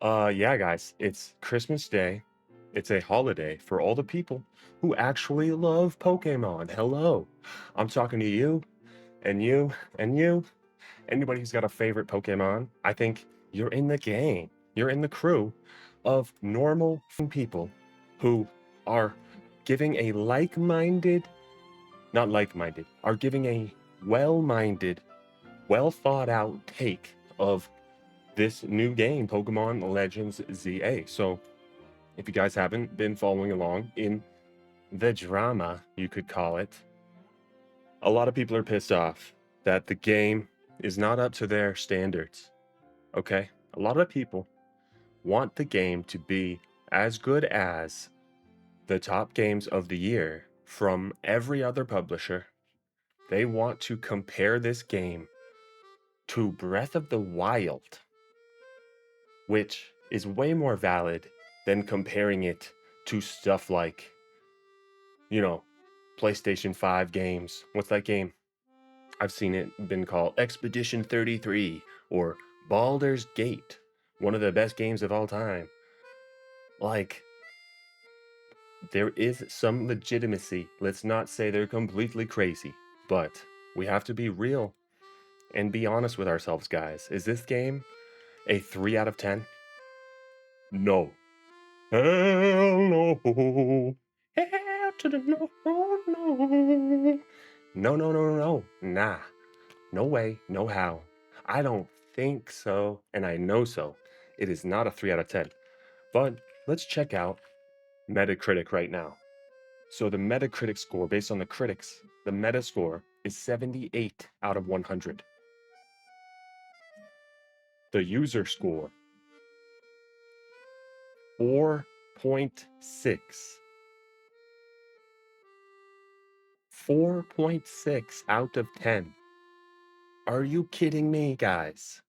Yeah, guys, it's Christmas Day. It's a holiday for all the people who actually love Pokemon. Hello. I'm talking to you and you and you. Anybody who's got a favorite Pokemon, I think you're in the game. You're in the crew of normal people who are giving a not like-minded, are giving a well-minded, well thought out take of this new game, Pokemon Legends ZA. So, if you guys haven't been following along in the drama, you could call it, a lot of people are pissed off that the game is not up to their standards. Okay? A lot of people want the game to be as good as the top games of the year from every other publisher. They want to compare this game to Breath of the Wild, which is way more valid than comparing it to stuff like, you know, PlayStation 5 games. What's that game? I've seen it been called Expedition 33 or Baldur's Gate, one of the best games of all time. Like, there is some legitimacy. Let's not say they're completely crazy, but we have to be real and be honest with ourselves, guys. Is this game a 3 out of 10? No. Hell no. Hell to the no, no. No, no, no, no. Nah. No way, no how. I don't think so, and I know so. It is not a 3 out of 10. But let's check out Metacritic right now. So the Metacritic score, based on the critics, the meta score is 78 out of 100. The user score, 4.6. 4.6 out of 10. Are you kidding me, guys?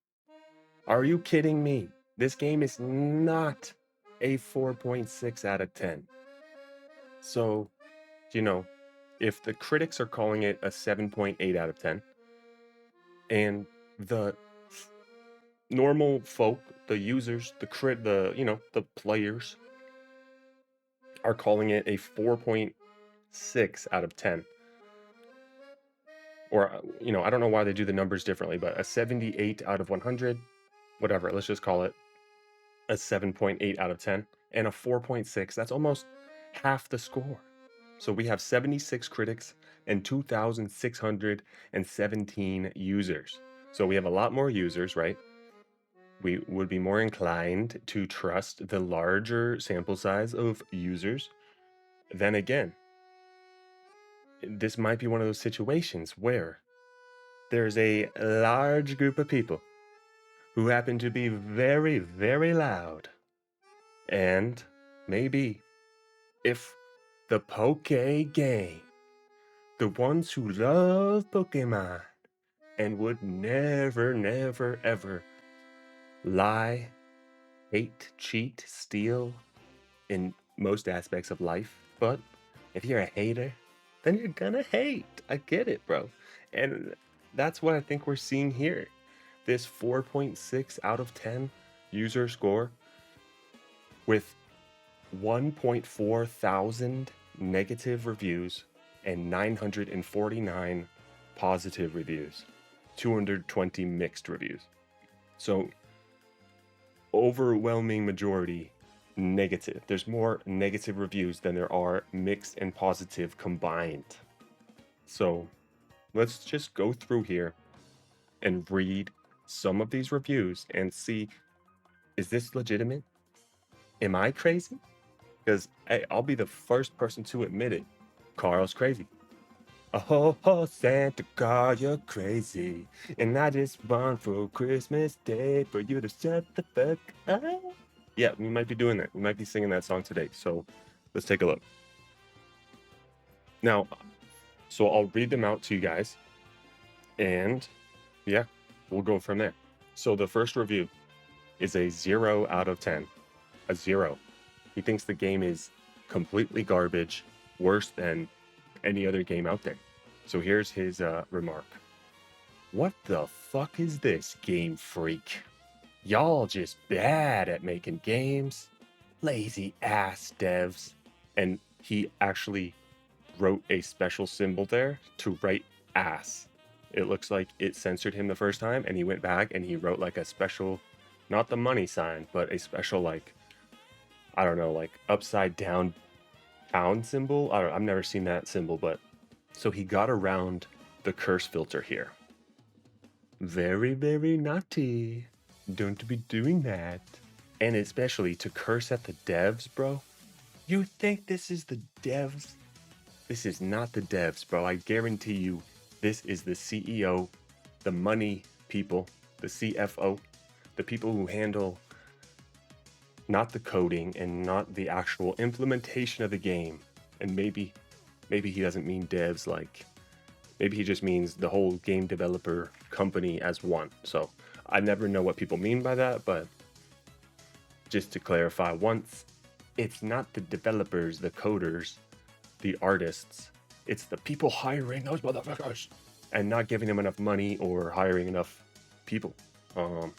Are you kidding me? This game is not a 4.6 out of 10. So, you know, if the critics are calling it a 7.8 out of 10, and the normal folk, the users, the players are calling it a 4.6 out of 10, or, I don't know why they do the numbers differently, but a 78 out of 100, whatever, let's just call it a 7.8 out of 10, and a 4.6, that's almost half the score. So we have 76 critics and 2,617 users. So we have a lot more users, right? We would be more inclined to trust the larger sample size of users. Then again, this might be one of those situations where there's a large group of people who happen to be very, very loud. And maybe if the Poke Gang, the ones who love Pokemon and would never, never, ever lie, hate, cheat, steal in most aspects of life. But if you're a hater, then you're gonna hate. I get it, bro. And that's what I think we're seeing here. This 4.6 out of 10 user score with 1.4 thousand negative reviews and 949 positive reviews, 220 mixed reviews. So, overwhelming majority negative. There's more negative reviews than there are mixed and positive combined. So, let's just go through here and read some of these reviews and see, is this legitimate? Am I crazy? Because hey, I'll be the first person to admit it. Carl's crazy. Oh, Santa Claus, you're crazy. And I just want for Christmas Day for you to shut the fuck up. Yeah, we might be doing that. We might be singing that song today. So let's take a look. Now, so I'll read them out to you guys. And yeah, we'll go from there. So the first review is a 0 out of 10. A 0. He thinks the game is completely garbage, worse than any other game out there. So here's his remark. What the fuck is this, Game Freak? Y'all just bad at making games. Lazy ass devs. And he actually wrote a special symbol there to write ass. It looks like it censored him the first time, and he went back and he wrote like a special, not the money sign, but a special, like, I don't know, like upside down pound symbol. I've never seen that symbol, but so he got around the curse filter here. Very, very naughty. Don't be doing that. And especially to curse at the devs, bro. You think this is the devs? This is not the devs, bro. I guarantee you, this is the CEO, the money people, the CFO, the people who handle not the coding and not the actual implementation of the game. And maybe he doesn't mean devs, like maybe he just means the whole game developer company as one. So I never know what people mean by that, but just to clarify once, it's not the developers, the coders, the artists. It's the people hiring those motherfuckers and not giving them enough money or hiring enough people. Or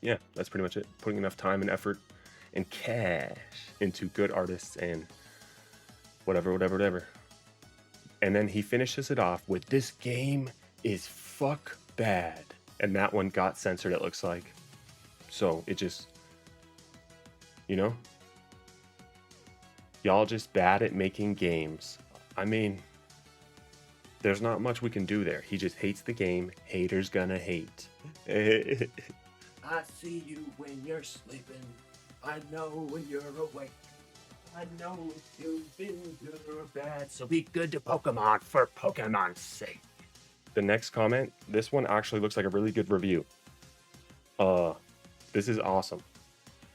yeah, that's pretty much it. Putting enough time and effort and cash into good artists and whatever. And then he finishes it off with, "This game is fuck bad." And that one got censored, it looks like. So it just, you know, y'all just bad at making games. I mean, there's not much we can do there. He just hates the game. Haters gonna hate. I see you when you're sleeping. I know when you're awake. I know if you've been good or bad. So be good to Pokemon for Pokemon's sake. The next comment, this one actually looks like a really good review. This is awesome.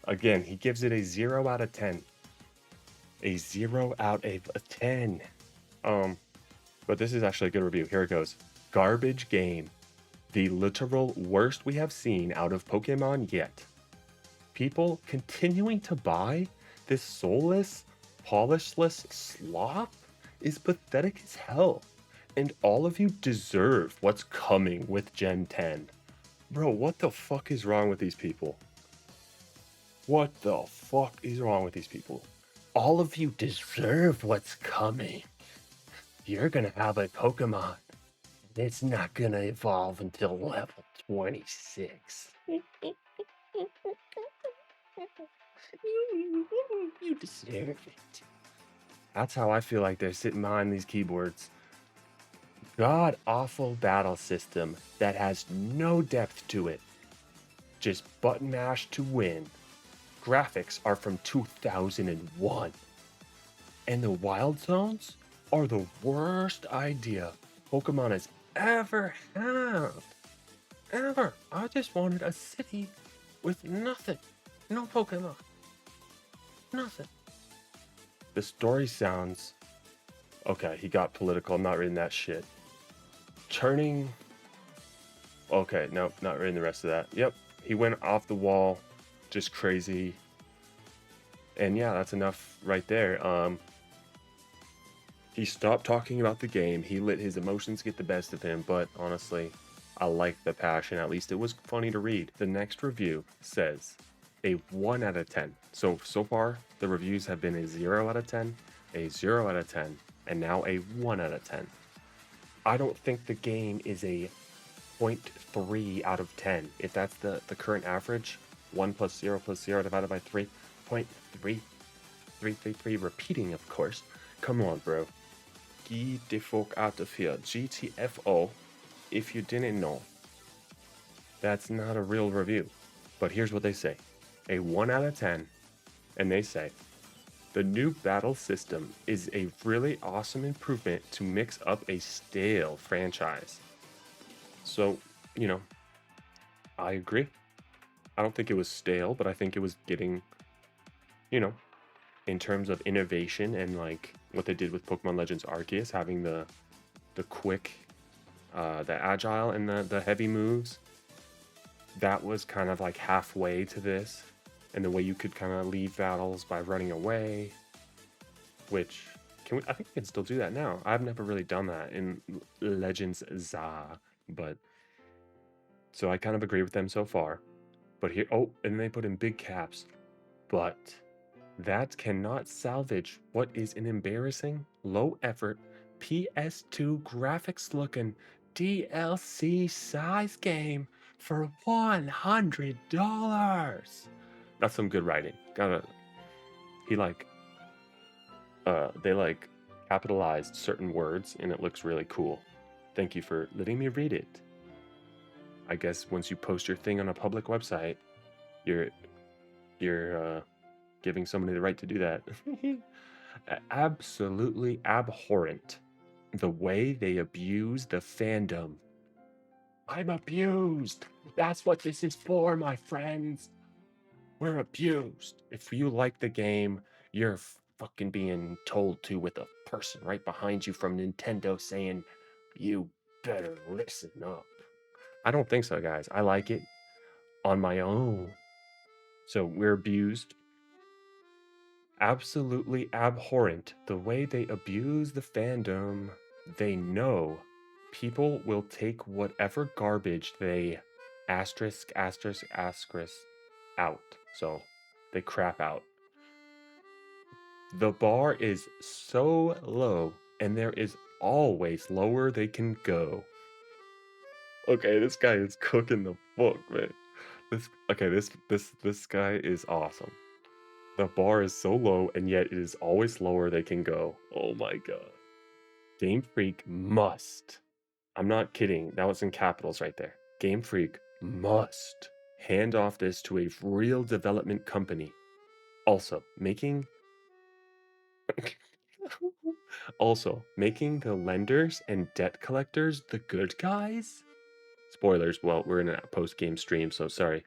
Again, he gives it a 0 out of 10. A 0 out of a 10. But this is actually a good review. Here it goes. Garbage game. The literal worst we have seen out of Pokemon yet. People continuing to buy this soulless, polishless slop is pathetic as hell. And all of you deserve what's coming with Gen 10. Bro, what the fuck is wrong with these people? What the fuck is wrong with these people? All of you deserve what's coming. You're gonna have a Pokemon. It's not gonna evolve until level 26. You deserve it. That's how I feel like they're sitting behind these keyboards. God awful battle system that has no depth to it. Just button mash to win. Graphics are from 2001. And the wild zones are the worst idea Pokemon has ever had. Ever. I just wanted a city with nothing. No Pokemon. Nothing. The story sounds... Okay, he got political. I'm not reading that shit. Turning... Okay, nope, not reading the rest of that. Yep, he went off the wall. Just crazy. And yeah, that's enough right there. He stopped talking about the game. He let his emotions get the best of him, but honestly, I like the passion. At least it was funny to read. The next review says a 1 out of 10. So far, the reviews have been a 0 out of 10, a 0 out of 10, and now a 1 out of 10. I don't think the game is a 0.3 out of 10. If that's the current average, 1 plus 0 plus 0 divided by 3, 0.3333, repeating, of course. Come on, bro. Get the fuck out of here. GTFO, if you didn't know. That's not a real review. But here's what they say. A 1 out of 10. And they say, the new battle system is a really awesome improvement to mix up a stale franchise. So, you know, I agree. I don't think it was stale, but I think it was getting, you know, in terms of innovation and like what they did with Pokemon Legends Arceus, having the quick, the agile and the heavy moves, that was kind of like halfway to this. And the way you could kind of leave battles by running away, which I think we can still do that now. I've never really done that in Legends ZA, but so I kind of agree with them so far. But here, oh, and they put in big caps. But that cannot salvage what is an embarrassing, low effort, PS2 graphics looking DLC size game for $100. That's some good writing. He like, they like capitalized certain words and it looks really cool. Thank you for letting me read it. I guess once you post your thing on a public website, you're giving somebody the right to do that. Absolutely abhorrent. The way they abuse the fandom. I'm abused. That's what this is for, my friends. We're abused. If you like the game, you're fucking being told to with a person right behind you from Nintendo saying, you better listen up. I don't think so, guys. I like it on my own. So we're abused. Absolutely abhorrent the way they abuse the fandom. They know people will take whatever garbage they asterisk out. So they crap out. The bar is so low, and there is always lower they can go. Okay, this guy is cooking the book, man. This guy is awesome. The bar is so low, and yet it is always lower they can go. Oh my god. Game Freak must. I'm not kidding. That was in capitals right there. Game Freak must hand off this to a real development company. Also, making the lenders and debt collectors the good guys. Spoilers. Well, we're in a post-game stream, so sorry.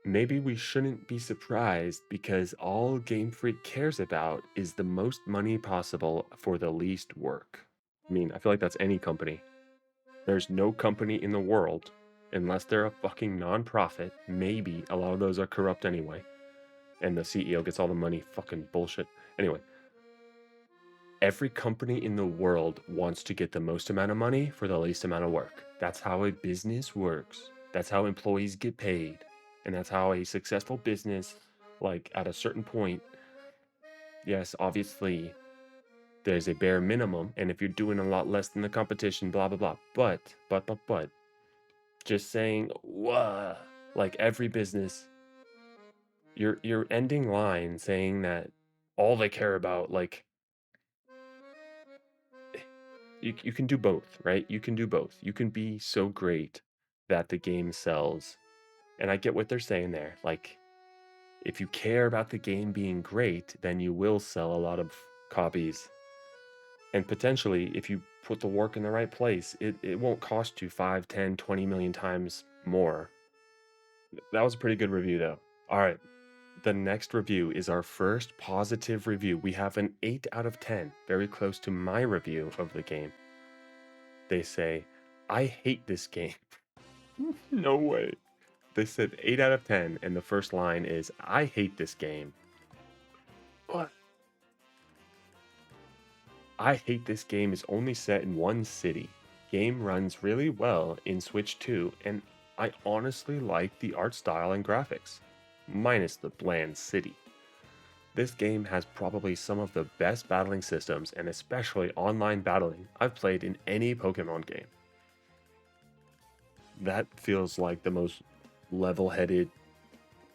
Maybe we shouldn't be surprised because all Game Freak cares about is the most money possible for the least work. I mean, I feel like that's any company. There's no company in the world, unless they're a fucking non-profit, maybe a lot of those are corrupt anyway, and the CEO gets all the money, fucking bullshit. Anyway, every company in the world wants to get the most amount of money for the least amount of work. That's how a business works. That's how employees get paid. And that's how a successful business, like at a certain point, yes, obviously there's a bare minimum. And if you're doing a lot less than the competition, blah, blah, blah. But, just saying, like every business, you're ending line saying that all they care about, like, you can do both, right? You can do both. You can be so great that the game sells. And I get what they're saying there. Like, if you care about the game being great, then you will sell a lot of copies. And potentially, if you put the work in the right place, it won't cost you 5, 10, 20 million times more. That was a pretty good review, though. All right. The next review is our first positive review. We have an 8 out of 10, very close to my review of the game. They say, I hate this game. No way. They said 8 out of 10, and the first line is, I hate this game. What? I hate this game is only set in one city. Game runs really well in Switch 2, and I honestly like the art style and graphics, minus the bland city. This game has probably some of the best battling systems, and especially online battling, I've played in any Pokemon game. That feels like the most level-headed,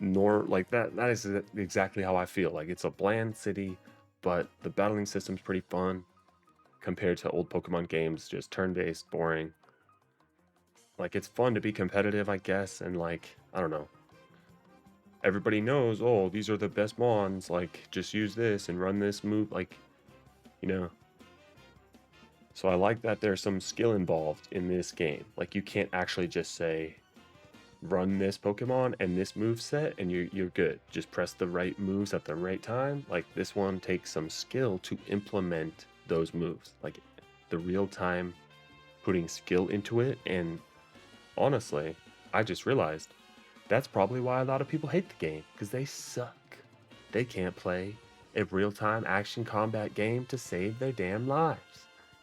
like that is exactly how I feel. Like, it's a bland city, but the battling system's pretty fun compared to old Pokemon games, just turn-based, boring. Like, it's fun to be competitive, I guess, and like, I don't know. Everybody knows, oh, these are the best mons, like, just use this and run this move, like, you know. So I like that there's some skill involved in this game. Like, you can't actually just say, run this Pokemon and this move set and you're good. Just press the right moves at the right time. Like, this one takes some skill to implement those moves. Like, the real time putting skill into it. And honestly, I just realized that's probably why a lot of people hate the game, because they suck. They can't play a real-time action combat game to save their damn lives.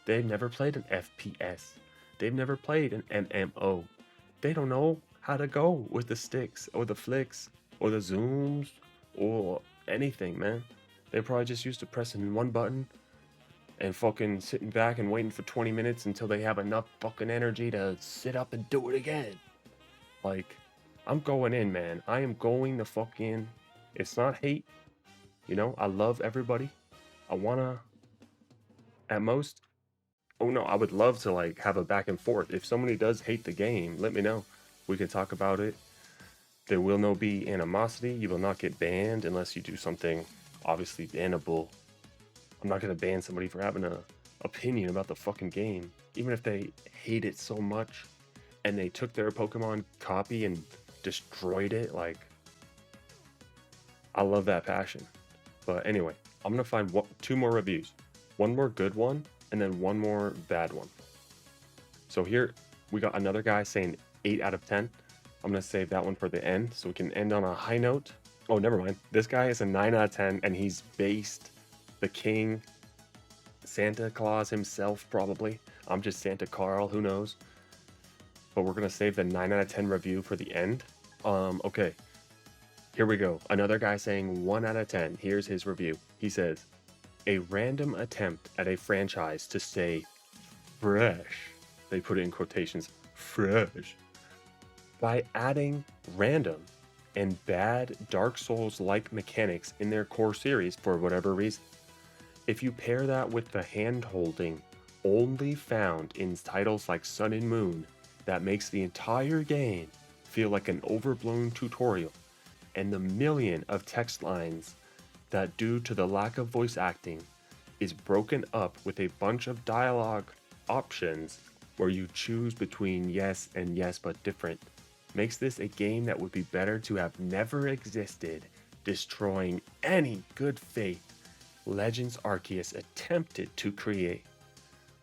They've never played an FPS. They've never played an MMO. They don't know how to go with the sticks or the flicks or the zooms or anything, man. They're probably just used to pressing one button and fucking sitting back and waiting for 20 minutes until they have enough fucking energy to sit up and do it again. Like, I'm going in, man. I am going the fuck in. It's not hate. You know, I love everybody. I wanna, at most, oh no, I would love to like have a back and forth. If somebody does hate the game, let me know. We can talk about it. There will no be animosity. You will not get banned unless you do something obviously bannable. I'm not gonna ban somebody for having a opinion about the fucking game, even if they hate it so much and they took their Pokemon copy and destroyed it. Like, I love that passion. But anyway, I'm gonna find two more reviews, one more good one, and then one more bad one. So here we got another guy saying 8 out of 10. I'm gonna save that one for the end so we can end on a high note. Oh, never mind. This guy is a 9 out of 10, and he's based the king, Santa Claus himself, probably. I'm just Santa Carl, who knows? But we're gonna save the 9 out of 10 review for the end. Okay. Here we go. Another guy saying 1 out of 10. Here's his review. He says, a random attempt at a franchise to stay fresh. They put it in quotations, fresh. By adding random and bad Dark Souls-like mechanics in their core series for whatever reason. If you pair that with the hand-holding only found in titles like Sun and Moon, that makes the entire game feel like an overblown tutorial, and the million of text lines that, due to the lack of voice acting, is broken up with a bunch of dialogue options where you choose between yes and yes but different, makes this a game that would be better to have never existed, destroying any good faith Legends Arceus attempted to create.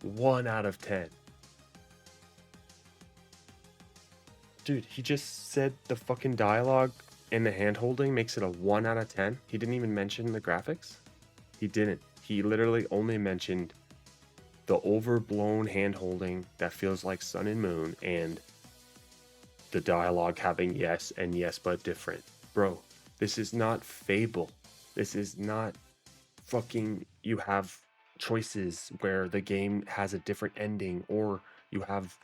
1 out of 10. Dude, he just said the fucking dialogue and the hand-holding makes it a 1 out of 10. He didn't even mention the graphics. He didn't. He literally only mentioned the overblown hand-holding that feels like Sun and Moon and the dialogue having yes and yes but different. Bro, this is not Fable. This is not fucking you have choices where the game has a different ending, or you have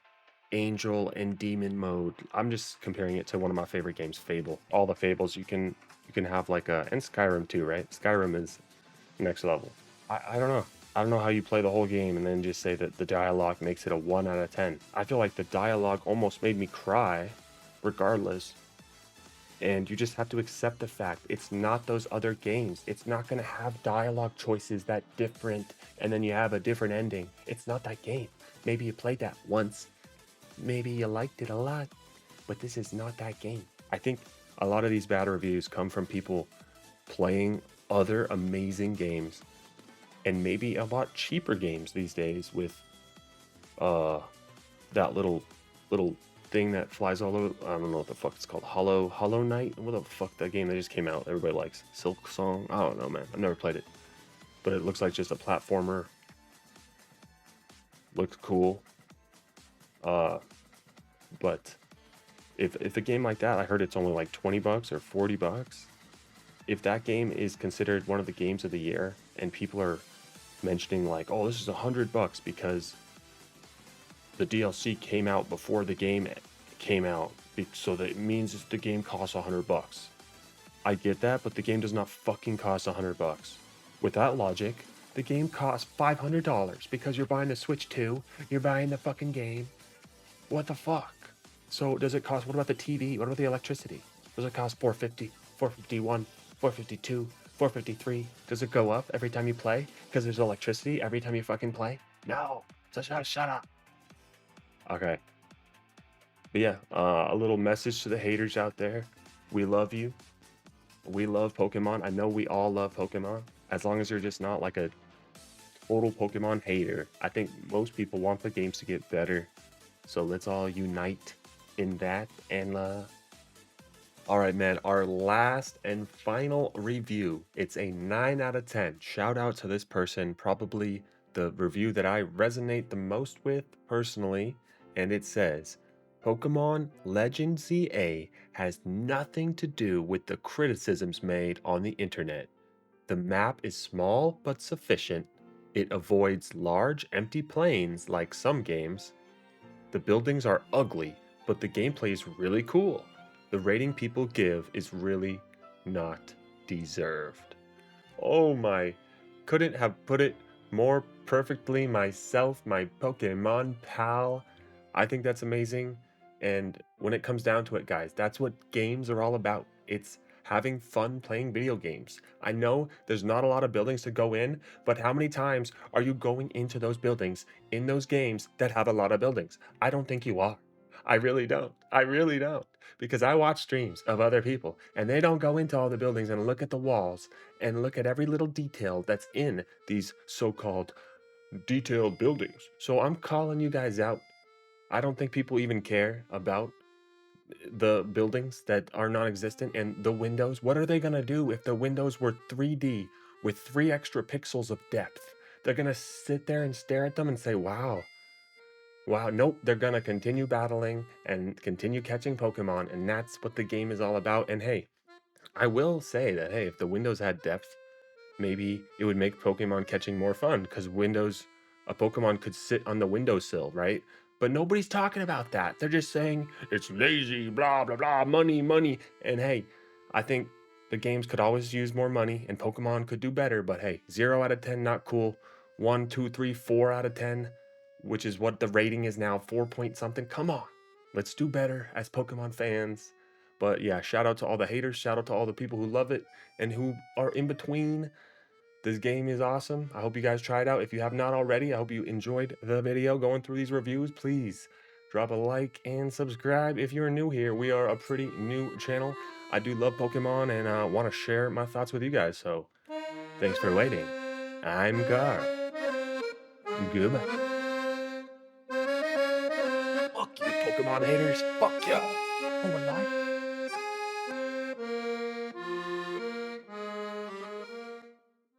angel and demon mode. I'm just comparing it to one of my favorite games, Fable. All the Fables you can have like a, and Skyrim too, right? Skyrim is next level. I don't know. I don't know how you play the whole game and then just say that the dialogue makes it a 1 out of 10. I feel like the dialogue almost made me cry regardless. And you just have to accept the fact it's not those other games. It's not going to have dialogue choices that different and then you have a different ending. It's not that game. Maybe you played that once. Maybe you liked it a lot. But this is not that game. I think a lot of these bad reviews come from people playing other amazing games and maybe a lot cheaper games these days with that little thing that flies all over. I don't know what the fuck it's called. Hollow Knight? What the fuck, that game that just came out everybody likes? Silk Song? I don't know, man. I've never played it. But it looks like just a platformer. Looks cool. But if a game like that, I heard it's only like 20 bucks or 40 bucks. If that game is considered one of the games of the year and people are mentioning like, oh, this is $100 because the DLC came out before the game came out, so that it means the game costs $100. I get that, but the game does not fucking cost $100. With that logic, the game costs $500 because you're buying the Switch 2, you're buying the fucking game. What the fuck? So does it cost, what about the TV? What about the electricity? Does it cost $450, $451, $452, $453? Does it go up every time you play? Because there's electricity every time you fucking play? No. So shut up. Okay. But yeah, a little message to the haters out there. We love you. We love Pokemon. I know we all love Pokemon. As long as you're just not like a total Pokemon hater. I think most people want the games to get better. So let's all unite in that. And all right, man, our last and final review. It's a 9 out of 10. Shout out to this person, probably the review that I resonate the most with personally. And it says, Pokemon Legend ZA has nothing to do with the criticisms made on the internet. The map is small but sufficient. It avoids large empty plains like some games. The buildings are ugly, but the gameplay is really cool. The rating people give is really not deserved. Oh my, couldn't have put it more perfectly myself, my Pokemon pal. I think that's amazing. And when it comes down to it, guys, that's what games are all about. It's having fun playing video games. I know there's not a lot of buildings to go in, but how many times are you going into those buildings in those games that have a lot of buildings? I don't think you are. I really don't. I really don't. Because I watch streams of other people and they don't go into all the buildings and look at the walls and look at every little detail that's in these so-called detailed buildings. So I'm calling you guys out. I don't think people even care about the buildings that are non-existent and the windows. What are they going to do if the windows were 3D with 3 extra pixels of depth? They're going to sit there and stare at them and say, wow. Wow, nope, they're going to continue battling and continue catching Pokemon, and that's what the game is all about. And hey, I will say that, hey, if the windows had depth, maybe it would make Pokemon catching more fun because a Pokemon could sit on the windowsill, right? But nobody's talking about that. They're just saying it's lazy, blah, blah, blah, money, money. And hey, I think the games could always use more money and Pokemon could do better. But hey, 0 out of 10, not cool. 1, 2, 3, 4 out of 10, which is what the rating is now, 4 point something. Come on, let's do better as Pokemon fans. But yeah, shout out to all the haters, shout out to all the people who love it and who are in between. This game is awesome. I hope you guys try it out. If you have not already, I hope you enjoyed the video going through these reviews. Please drop a like and subscribe if you're new here. We are a pretty new channel. I do love Pokemon and want to share my thoughts with you guys. So thanks for waiting. I'm Gar. Goodbye. Fuck you, Pokemon haters. Fuck you. Oh my god.